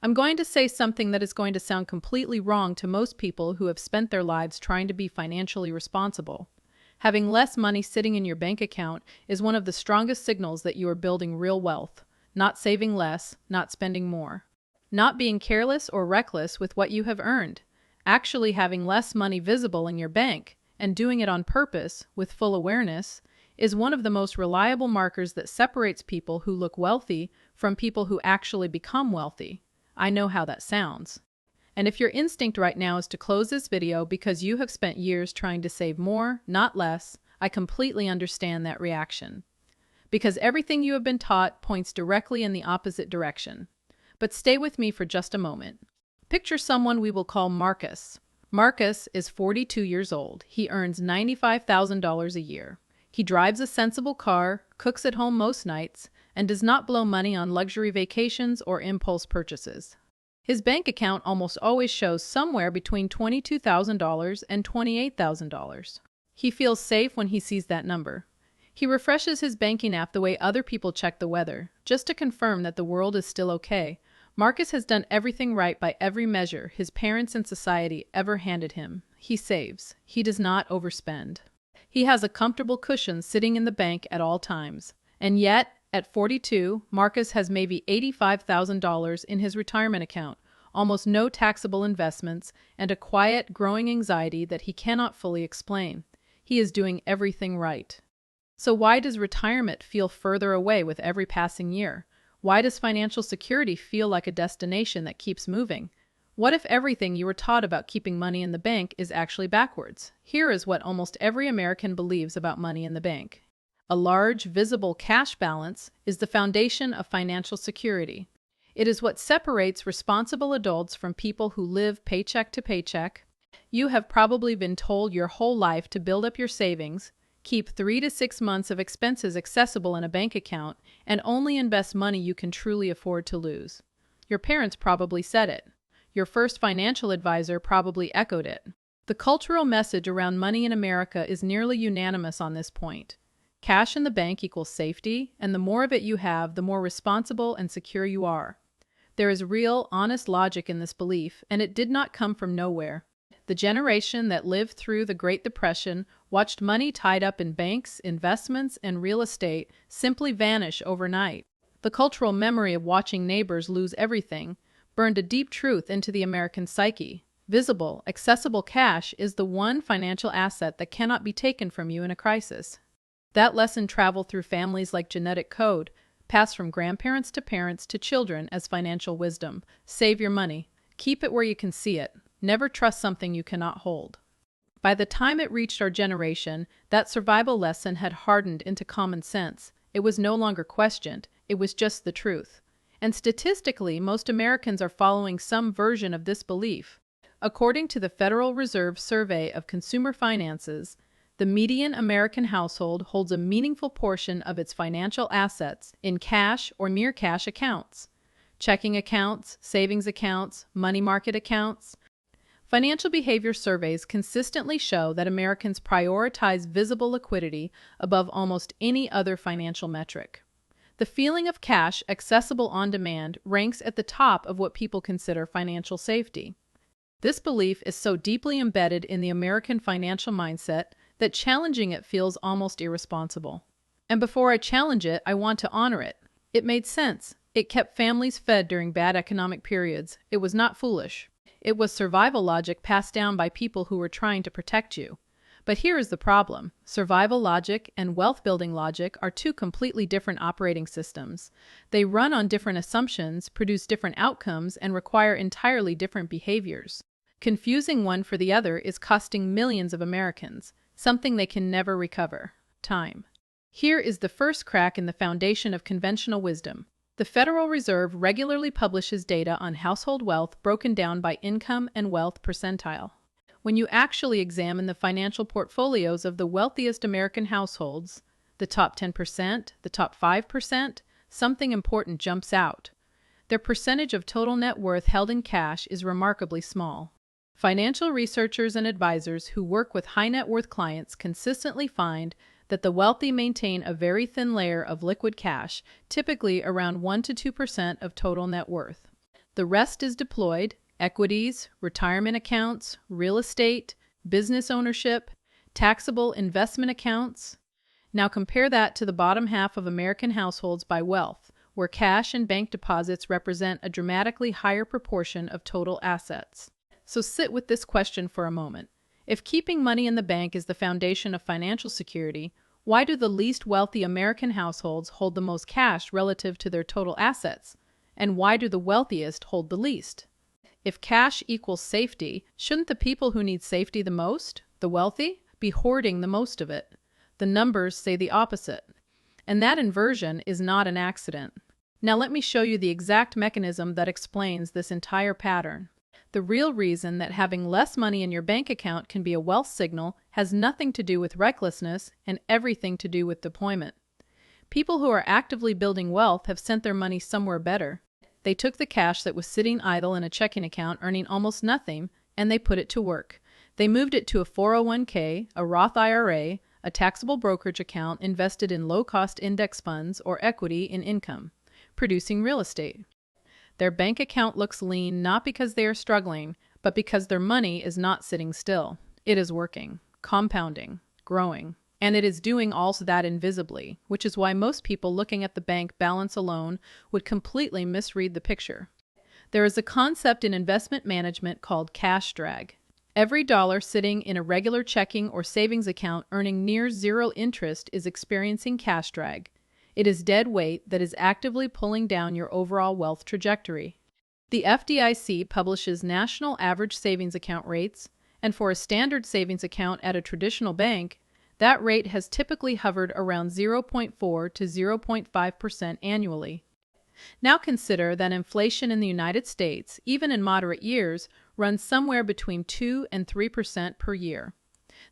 I'm going to say something that is going to sound completely wrong to most people who have spent their lives trying to be financially responsible. Having less money sitting in your bank account is one of the strongest signals that you are building real wealth, not saving less, not spending more, not being careless or reckless with what you have earned. Actually having less money visible in your bank and doing it on purpose, with full awareness, is one of the most reliable markers that separates people who look wealthy from people who actually become wealthy. I know how that sounds. And if your instinct right now is to close this video because you have spent years trying to save more, not less, I completely understand that reaction. Because everything you have been taught points directly in the opposite direction. But stay with me for just a moment. Picture someone we will call Marcus. Marcus is 42 years old. He earns $95,000 a year. He drives a sensible car, cooks at home most nights, and does not blow money on luxury vacations or impulse purchases. His bank account almost always shows somewhere between $22,000 and $28,000. He feels safe when he sees that number. He refreshes his banking app the way other people check the weather, just to confirm that the world is still okay. Marcus has done everything right by every measure his parents and society ever handed him. He saves. He does not overspend. He has a comfortable cushion sitting in the bank at all times. And yet, at 42, Marcus has maybe $85,000 in his retirement account, almost no taxable investments, and a quiet, growing anxiety that he cannot fully explain. He is doing everything right. So why does retirement feel further away with every passing year? Why does financial security feel like a destination that keeps moving? What if everything you were taught about keeping money in the bank is actually backwards? Here is what almost every American believes about money in the bank. A large, visible cash balance is the foundation of financial security. It is what separates responsible adults from people who live paycheck to paycheck. You have probably been told your whole life to build up your savings, keep 3 to 6 months of expenses accessible in a bank account, and only invest money you can truly afford to lose. Your parents probably said it. Your first financial advisor probably echoed it. The cultural message around money in America is nearly unanimous on this point. Cash in the bank equals safety, and the more of it you have, the more responsible and secure you are. There is real, honest logic in this belief, and it did not come from nowhere. The generation that lived through the Great Depression watched money tied up in banks, investments, and real estate simply vanish overnight. The cultural memory of watching neighbors lose everything burned a deep truth into the American psyche. Visible, accessible cash is the one financial asset that cannot be taken from you in a crisis. That lesson traveled through families like genetic code, passed from grandparents to parents to children as financial wisdom. Save your money. Keep it where you can see it. Never trust something you cannot hold. By the time it reached our generation, that survival lesson had hardened into common sense. It was no longer questioned. It was just the truth. And statistically, most Americans are following some version of this belief. According to the Federal Reserve Survey of Consumer Finances, the median American household holds a meaningful portion of its financial assets in cash or near cash accounts. Checking accounts, savings accounts, money market accounts. Financial behavior surveys consistently show that Americans prioritize visible liquidity above almost any other financial metric. The feeling of cash accessible on demand ranks at the top of what people consider financial safety. This belief is so deeply embedded in the American financial mindset that challenging it feels almost irresponsible. And before I challenge it, I want to honor it. It made sense. It kept families fed during bad economic periods. It was not foolish. It was survival logic passed down by people who were trying to protect you. But here is the problem. Survival logic and wealth-building logic are two completely different operating systems. They run on different assumptions, produce different outcomes, and require entirely different behaviors. Confusing one for the other is costing millions of Americans something they can never recover: time. Here is the first crack in the foundation of conventional wisdom. The Federal Reserve regularly publishes data on household wealth broken down by income and wealth percentile. When you actually examine the financial portfolios of the wealthiest American households, the top 10%, the top 5%, something important jumps out. Their percentage of total net worth held in cash is remarkably small. Financial researchers and advisors who work with high net worth clients consistently find that the wealthy maintain a very thin layer of liquid cash, typically around 1 to 2% of total net worth. The rest is deployed: equities, retirement accounts, real estate, business ownership, taxable investment accounts. Now compare that to the bottom half of American households by wealth, where cash and bank deposits represent a dramatically higher proportion of total assets. So sit with this question for a moment. If keeping money in the bank is the foundation of financial security, why do the least wealthy American households hold the most cash relative to their total assets? And why do the wealthiest hold the least? If cash equals safety, shouldn't the people who need safety the most, the wealthy, be hoarding the most of it? The numbers say the opposite. And that inversion is not an accident. Now let me show you the exact mechanism that explains this entire pattern. The real reason that having less money in your bank account can be a wealth signal has nothing to do with recklessness and everything to do with deployment. People who are actively building wealth have sent their money somewhere better. They took the cash that was sitting idle in a checking account earning almost nothing, and they put it to work. They moved it to a 401k, a Roth IRA, a taxable brokerage account invested in low-cost index funds or equity in income, producing real estate. Their bank account looks lean not because they are struggling, but because their money is not sitting still. It is working, compounding, growing, and it is doing all that invisibly, which is why most people looking at the bank balance alone would completely misread the picture. There is a concept in investment management called cash drag. Every dollar sitting in a regular checking or savings account earning near zero interest is experiencing cash drag. It is dead weight that is actively pulling down your overall wealth trajectory. The FDIC publishes national average savings account rates, and for a standard savings account at a traditional bank, that rate has typically hovered around 0.4 to 0.5% annually. Now consider that inflation in the United States, even in moderate years, runs somewhere between 2 and 3% per year.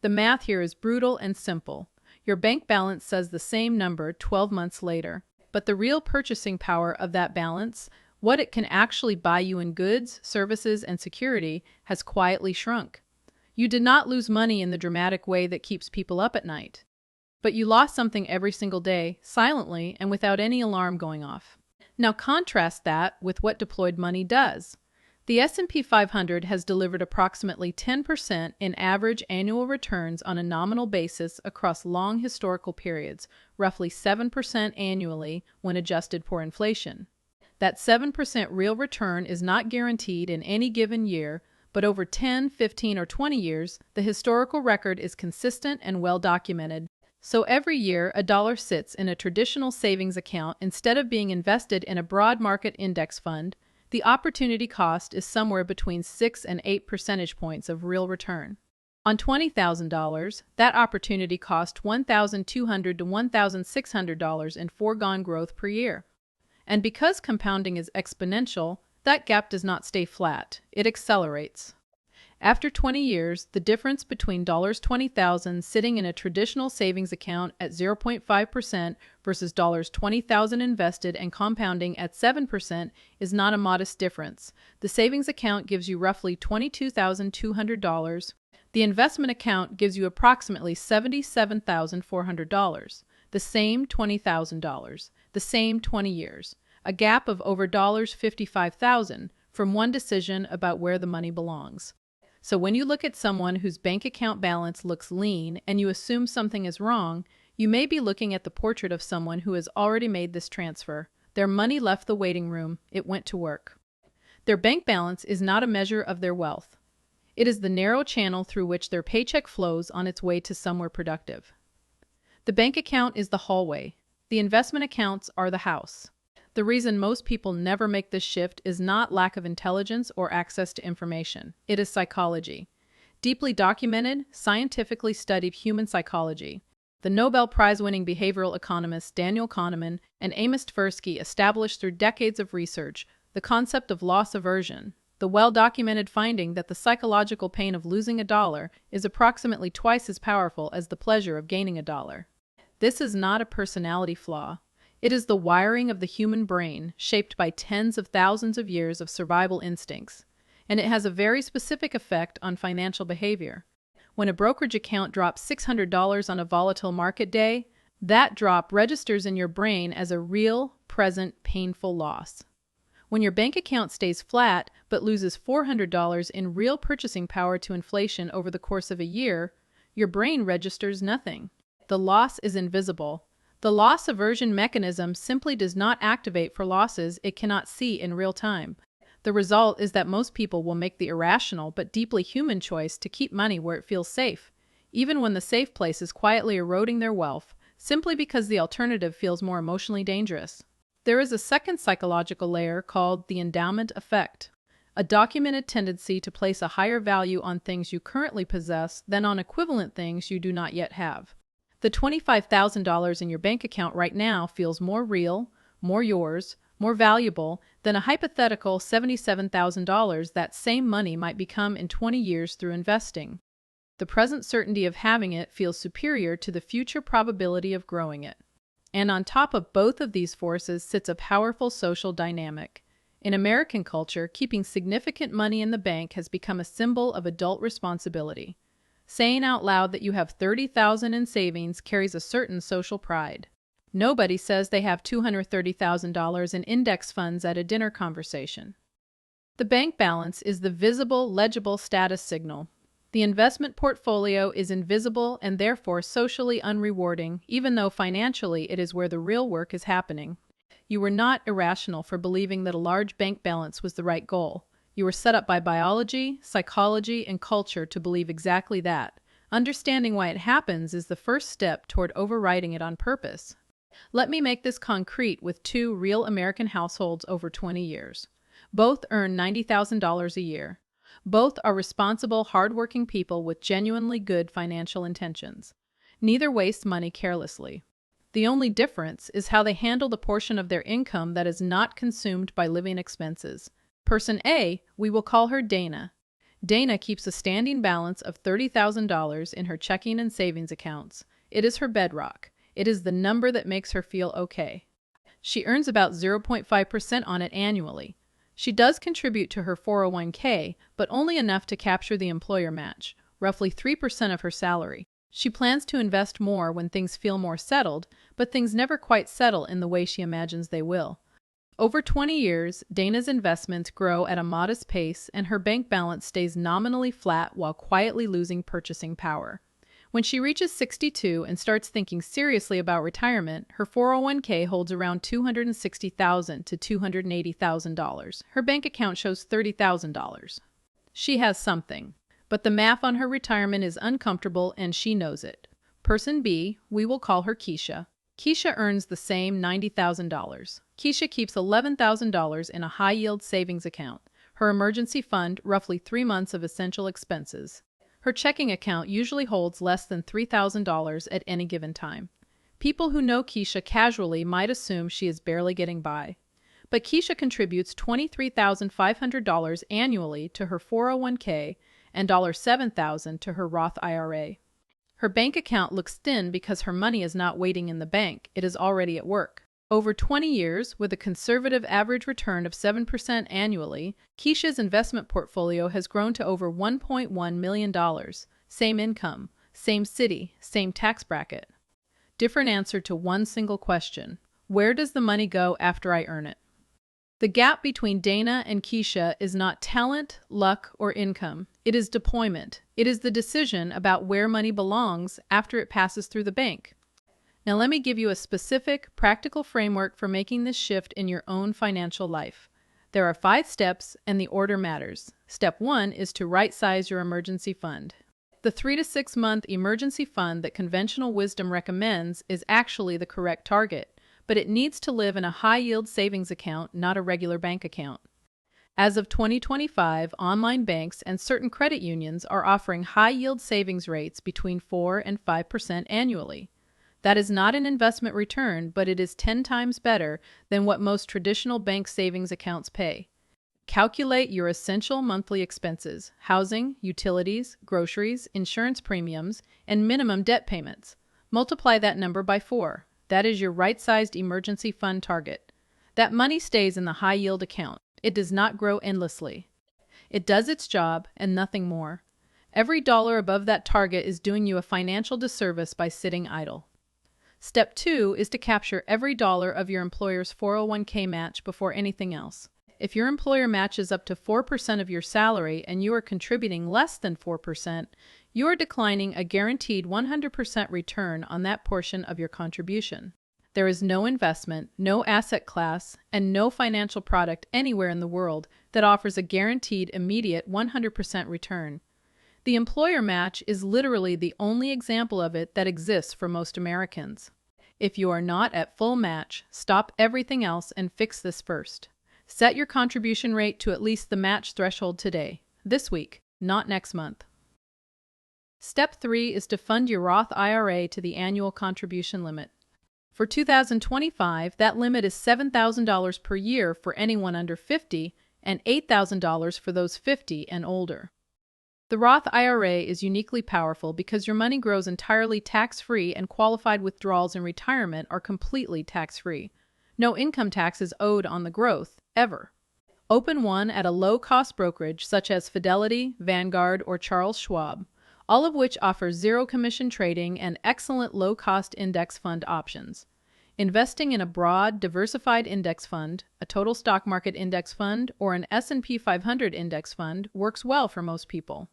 The math here is brutal and simple. Your bank balance says the same number 12 months later, but the real purchasing power of that balance, what it can actually buy you in goods, services, and security, has quietly shrunk. You did not lose money in the dramatic way that keeps people up at night, but you lost something every single day, silently and without any alarm going off. Now contrast that with what deployed money does. The S&P 500 has delivered approximately 10% in average annual returns on a nominal basis across long historical periods, roughly 7% annually when adjusted for inflation. That 7% real return is not guaranteed in any given year, but over 10, 15, or 20 years, the historical record is consistent and well documented. So every year, a dollar sits in a traditional savings account instead of being invested in a broad market index fund. The opportunity cost is somewhere between 6 and 8 percentage points of real return. On $20,000, that opportunity cost $1,200 to $1,600 in foregone growth per year. And because compounding is exponential, that gap does not stay flat, it accelerates. After 20 years, the difference between $20,000 sitting in a traditional savings account at 0.5% versus $20,000 invested and compounding at 7% is not a modest difference. The savings account gives you roughly $22,200. The investment account gives you approximately $77,400. The same $20,000. The same 20 years. A gap of over $55,000 from one decision about where the money belongs. So when you look at someone whose bank account balance looks lean and you assume something is wrong, you may be looking at the portrait of someone who has already made this transfer. Their money left the waiting room. It went to work. Their bank balance is not a measure of their wealth. It is the narrow channel through which their paycheck flows on its way to somewhere productive. The bank account is the hallway. The investment accounts are the house. The reason most people never make this shift is not lack of intelligence or access to information. It is psychology. Deeply documented, scientifically studied human psychology. The Nobel Prize-winning behavioral economists Daniel Kahneman and Amos Tversky established through decades of research the concept of loss aversion, the well-documented finding that the psychological pain of losing a dollar is approximately twice as powerful as the pleasure of gaining a dollar. This is not a personality flaw. It is the wiring of the human brain, shaped by tens of thousands of years of survival instincts, and it has a very specific effect on financial behavior. When a brokerage account drops $600 on a volatile market day, that drop registers in your brain as a real, present, painful loss. When your bank account stays flat but loses $400 in real purchasing power to inflation over the course of a year, your brain registers nothing. The loss is invisible. The loss aversion mechanism simply does not activate for losses it cannot see in real time. The result is that most people will make the irrational but deeply human choice to keep money where it feels safe, even when the safe place is quietly eroding their wealth, simply because the alternative feels more emotionally dangerous. There is a second psychological layer called the endowment effect, a documented tendency to place a higher value on things you currently possess than on equivalent things you do not yet have. The $25,000 in your bank account right now feels more real, more yours, more valuable than a hypothetical $77,000 that same money might become in 20 years through investing. The present certainty of having it feels superior to the future probability of growing it. And on top of both of these forces sits a powerful social dynamic. In American culture, keeping significant money in the bank has become a symbol of adult responsibility. Saying out loud that you have $30,000 in savings carries a certain social pride. Nobody says they have $230,000 in index funds at a dinner conversation. The bank balance is the visible, legible status signal. The investment portfolio is invisible and therefore socially unrewarding, even though financially it is where the real work is happening. You were not irrational for believing that a large bank balance was the right goal. You were set up by biology, psychology, and culture to believe exactly that. Understanding why it happens is the first step toward overriding it on purpose. Let me make this concrete with two real American households over 20 years. Both earn $90,000 a year. Both are responsible, hardworking people with genuinely good financial intentions. Neither wastes money carelessly. The only difference is how they handle the portion of their income that is not consumed by living expenses. Person A, we will call her Dana. Dana keeps a standing balance of $30,000 in her checking and savings accounts. It is her bedrock. It is the number that makes her feel okay. She earns about 0.5% on it annually. She does contribute to her 401k, but only enough to capture the employer match, roughly 3% of her salary. She plans to invest more when things feel more settled, but things never quite settle in the way she imagines they will. Over 20 years, Dana's investments grow at a modest pace and her bank balance stays nominally flat while quietly losing purchasing power. When she reaches 62 and starts thinking seriously about retirement, her 401k holds around $260,000 to $280,000. Her bank account shows $30,000. She has something, but the math on her retirement is uncomfortable and she knows it. Person B, we will call her Keisha. Keisha earns the same $90,000. Keisha keeps $11,000 in a high-yield savings account, her emergency fund roughly 3 months of essential expenses. Her checking account usually holds less than $3,000 at any given time. People who know Keisha casually might assume she is barely getting by. But Keisha contributes $23,500 annually to her 401k and $7,000 to her Roth IRA. Her bank account looks thin because her money is not waiting in the bank, it is already at work. Over 20 years, with a conservative average return of 7% annually, Keisha's investment portfolio has grown to over $1.1 million. Same income, same city, same tax bracket. Different answer to one single question. Where does the money go after I earn it? The gap between Dana and Keisha is not talent, luck, or income. It is deployment. It is the decision about where money belongs after it passes through the bank. Now let me give you a specific, practical framework for making this shift in your own financial life. There are 5 steps, and the order matters. Step 1 is to right-size your emergency fund. The 3 to 6 month emergency fund that conventional wisdom recommends is actually the correct target, but it needs to live in a high-yield savings account, not a regular bank account. As of 2025, online banks and certain credit unions are offering high-yield savings rates between 4 and 5% annually. That is not an investment return, but it is 10 times better than what most traditional bank savings accounts pay. Calculate your essential monthly expenses: housing, utilities, groceries, insurance premiums, and minimum debt payments. Multiply that number by 4. That is your right-sized emergency fund target. That money stays in the high-yield account. It does not grow endlessly. It does its job and nothing more. Every dollar above that target is doing you a financial disservice by sitting idle. Step 2 is to capture every dollar of your employer's 401k match before anything else. If your employer matches up to 4% of your salary and you are contributing less than 4%, you are declining a guaranteed 100% return on that portion of your contribution. There is no investment, no asset class, and no financial product anywhere in the world that offers a guaranteed immediate 100% return. The employer match is literally the only example of it that exists for most Americans. If you are not at full match, stop everything else and fix this first. Set your contribution rate to at least the match threshold today, this week, not next month. Step 3 is to fund your Roth IRA to the annual contribution limit. For 2025, that limit is $7,000 per year for anyone under 50 and $8,000 for those 50 and older. The Roth IRA is uniquely powerful because your money grows entirely tax-free and qualified withdrawals in retirement are completely tax-free. No income tax is owed on the growth, ever. Open one at a low-cost brokerage such as Fidelity, Vanguard, or Charles Schwab, all of which offer zero-commission trading and excellent low-cost index fund options. Investing in a broad, diversified index fund, a total stock market index fund, or an S&P 500 index fund works well for most people.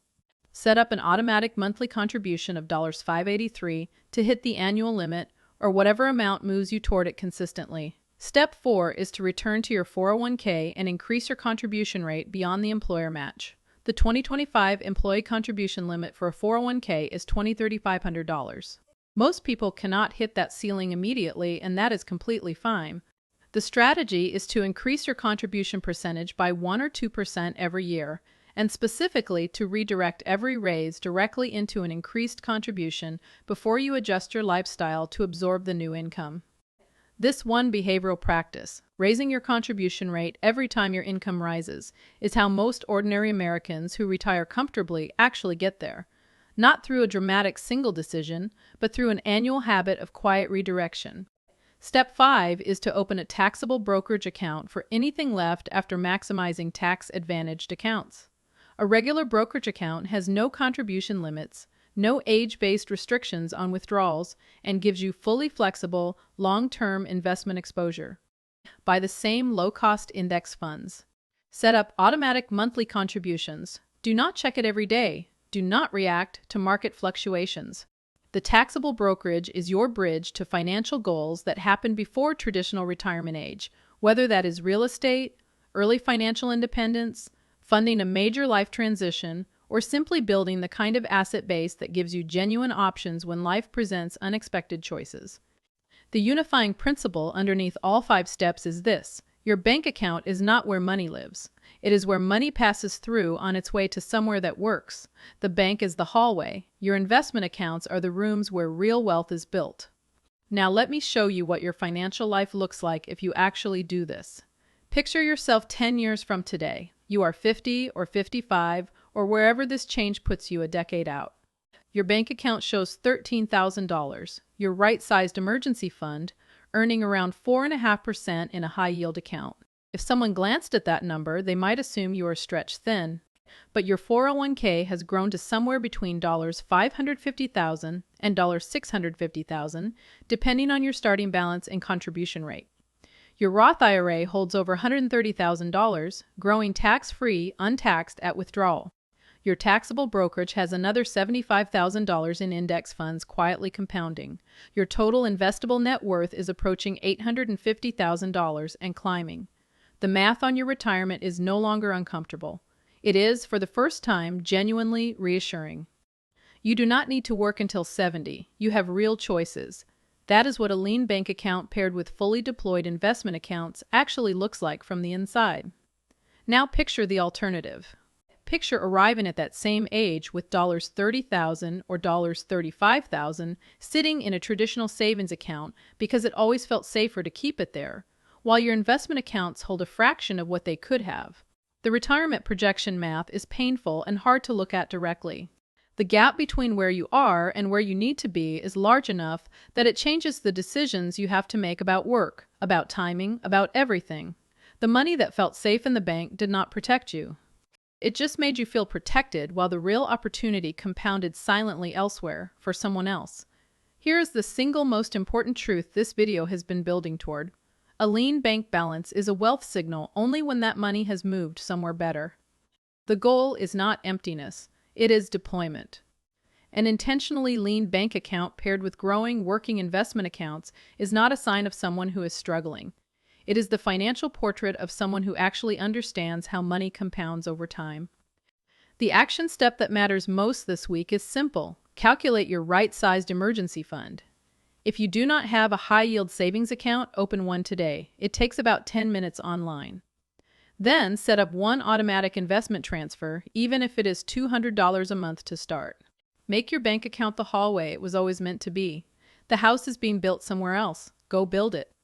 Set up an automatic monthly contribution of $583 to hit the annual limit, or whatever amount moves you toward it consistently. Step 4 is to return to your 401k and increase your contribution rate beyond the employer match. The 2025 employee contribution limit for a 401k is $3,500. Most people cannot hit that ceiling immediately, and that is completely fine. The strategy is to increase your contribution percentage by 1 or 2% every year, and specifically to redirect every raise directly into an increased contribution before you adjust your lifestyle to absorb the new income. This one behavioral practice, raising your contribution rate every time your income rises, is how most ordinary Americans who retire comfortably actually get there. Not through a dramatic single decision, but through an annual habit of quiet redirection. Step 5 is to open a taxable brokerage account for anything left after maximizing tax-advantaged accounts. A regular brokerage account has no contribution limits, no age-based restrictions on withdrawals, and gives you fully flexible, long-term investment exposure. Buy the same low-cost index funds. Set up automatic monthly contributions. Do not check it every day. Do not react to market fluctuations. The taxable brokerage is your bridge to financial goals that happen before traditional retirement age, whether that is real estate, early financial independence, funding a major life transition, or simply building the kind of asset base that gives you genuine options when life presents unexpected choices. The unifying principle underneath all 5 steps is this: your bank account is not where money lives. It is where money passes through on its way to somewhere that works. The bank is the hallway. Your investment accounts are the rooms where real wealth is built. Now let me show you what your financial life looks like if you actually do this. Picture yourself 10 years from today. You are 50 or 55 or wherever this change puts you a decade out. Your bank account shows $13,000, your right-sized emergency fund, earning around 4.5% in a high-yield account. If someone glanced at that number, they might assume you are stretched thin. But your 401k has grown to somewhere between $550,000 and $650,000, depending on your starting balance and contribution rate. Your Roth IRA holds over $130,000, growing tax-free, untaxed at withdrawal. Your taxable brokerage has another $75,000 in index funds quietly compounding. Your total investable net worth is approaching $850,000 and climbing. The math on your retirement is no longer uncomfortable. It is, for the first time, genuinely reassuring. You do not need to work until 70. You have real choices. That is what a lean bank account paired with fully deployed investment accounts actually looks like from the inside. Now picture the alternative. Picture arriving at that same age with $30,000 or $35,000 sitting in a traditional savings account because it always felt safer to keep it there, while your investment accounts hold a fraction of what they could have. The retirement projection math is painful and hard to look at directly. The gap between where you are and where you need to be is large enough that it changes the decisions you have to make about work, about timing, about everything. The money that felt safe in the bank did not protect you. It just made you feel protected while the real opportunity compounded silently elsewhere for someone else. Here is the single most important truth this video has been building toward. A lean bank balance is a wealth signal only when that money has moved somewhere better. The goal is not emptiness, it is deployment. An intentionally lean bank account paired with growing working investment accounts is not a sign of someone who is struggling. It is the financial portrait of someone who actually understands how money compounds over time. The action step that matters most this week is simple. Calculate your right-sized emergency fund. If you do not have a high-yield savings account, open one today. It takes about 10 minutes online. Then set up one automatic investment transfer, even if it is $200 a month to start. Make your bank account the hallway it was always meant to be. The house is being built somewhere else. Go build it.